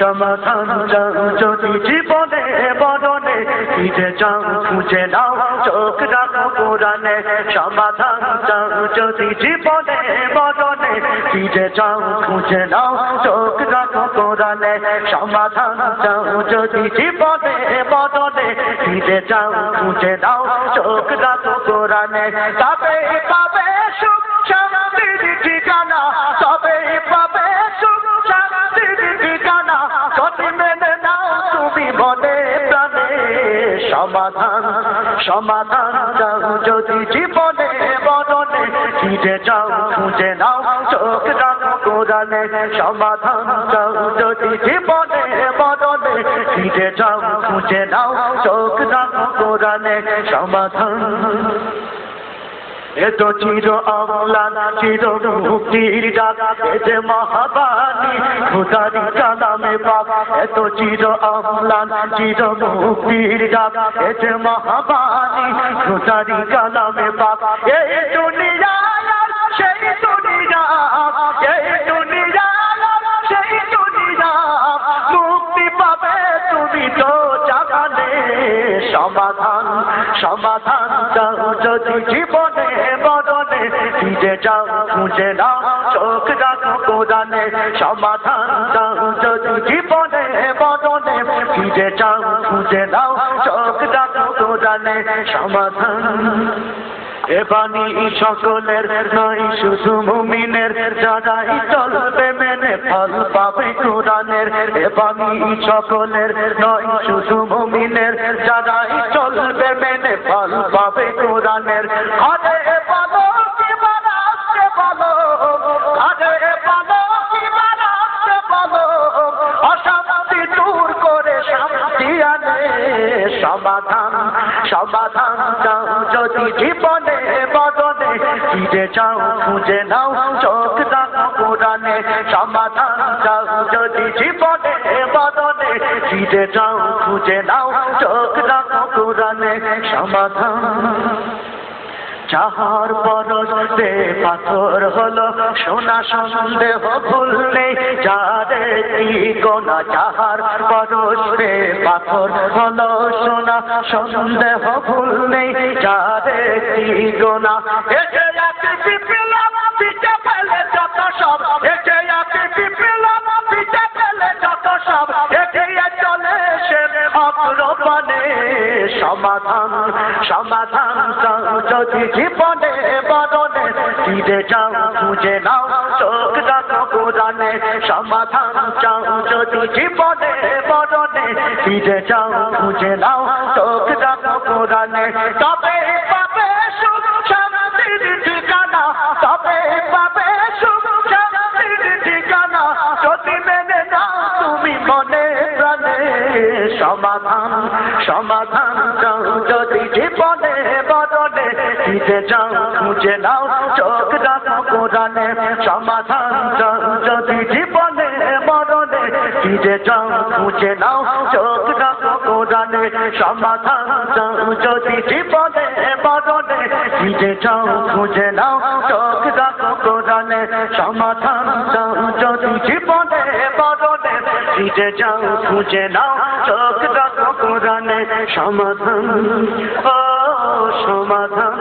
সমাধান চাও যদি জীবনে বদনে ফিরে যাও খুঁজে নাও চোখ রাখো কোরআনে সমাধান চাও যদি জীবনে বদনে ফিরে যাও খুঁজে নাও চোখ রাখো কোরআনে সমাধান চাও যদি জীবনে বদনে ফিরে যাও খুঁজে নাও চোখ রাখো কোরআনে তবে পাবে সুখ শান্তির ঠিকানা তবে পাবে সুখ শান্তির ঠিকানা যদি মেনে নাও তুমি মনে প্রাণে সমাধান সমাধান চাও যদি জীবনে বদনে ফিরে যাও খুঁজে নাও চোখ রাখো কোরআনে সমাধান চাও যদি জীবনে বদনে ফিরে যাও খুঁজে নাও চোখ রাখো কোরআনে সমাধান এ তো চির অম্লান চির মুক্তির ডাক এ যে মহাবাণী খোদারি কালামে পাক এ তো চির অম্লান চির মুক্তির ডাক এ যে মহাবাণী খোদারি কালামে পাক এই দুনিয়া সেই দুনিয়া এই দুনিয়া সেই দুনিয়া মুক্তি পাবে তুমি তো জাগানে সমাধান সমাধান চাও যদি জীবনে বদনে ফিরে যাও খুঁজে নাও চোখ রাখো কোরআনে সমাধান চাও যদি জীবনে বদনে ফিরে যাও খুঁজে নাও চোখ রাখো কোরআনে সমাধান এ বাণী সকলের নয় শুধু মুমিনের যারাই চলবে মেনে ফল পাবে কোরআনের এ বাণী সকলের নয় শুধু মুমিনের যারাই চলবে মেনে ফল পাবে কোরআনের আরে বলো কি বানাতে বলো আরে বলো কি বানাতে বলো অশান্তি দূর করে শান্তি আনে সমাধান সমাধান চাও যদি জীবনে বদনে ফিরে যাও খুঁজে নাও চোখ রাখো কোরআনে সমাধান চাও যদি জীবনে বদনে ফিরে যাও খুঁজে নাও চোখ রাখো কোরআনে সমাধান যাহার পরশে পাথর হলো সোনা সন্দেহ ভুল নেই যারে কি গোনা যাহার পরশে পাথর হলো সোনা সন্দেহ ভুল নেই যারে কি গোনা এসে যাতে বিপ্লব পিঠে ফেলে যত সব এসে যাতে বিপ্লব পিঠে ফেলে যত সব এগিয়ে চলে সে অগ্রপানে সমাধান সমাধান চাও যদি জীবনে বদনে ফিরে যাও খুঁজে নাও চোখ রাখো কোরআনে সমাধান চাও যদি জীবনে বদনে ফিরে যাও খুঁজে নাও চোখ রাখো কোরআনে তবে পাবে সুখ শান্তির ঠিকানা তবে পাবে সুখ শান্তির ঠিকানা যদি মেনে নাও তুমি মনে প্রাণে সমাধান সমাধান চাও যদি জীবনে বদনে ফিরে যাও খুঁজে নাও চোখ রাখো কোরআনে সমাধান চাও যদি জীবনে বদনে ফিরে যাও খুঁজে নাও চোখ রাখো কোরআনে সমাধান চাও যদি জীবনে বদনে ফিরে যাও খুঁজে নাও চোখ রাখো কোরআনে সমাধান চাও যদি জীবনে বদনে ফিরে যাও খুঁজে নাও চোখ রাখো কোরআনে সমাধান ও সমাধান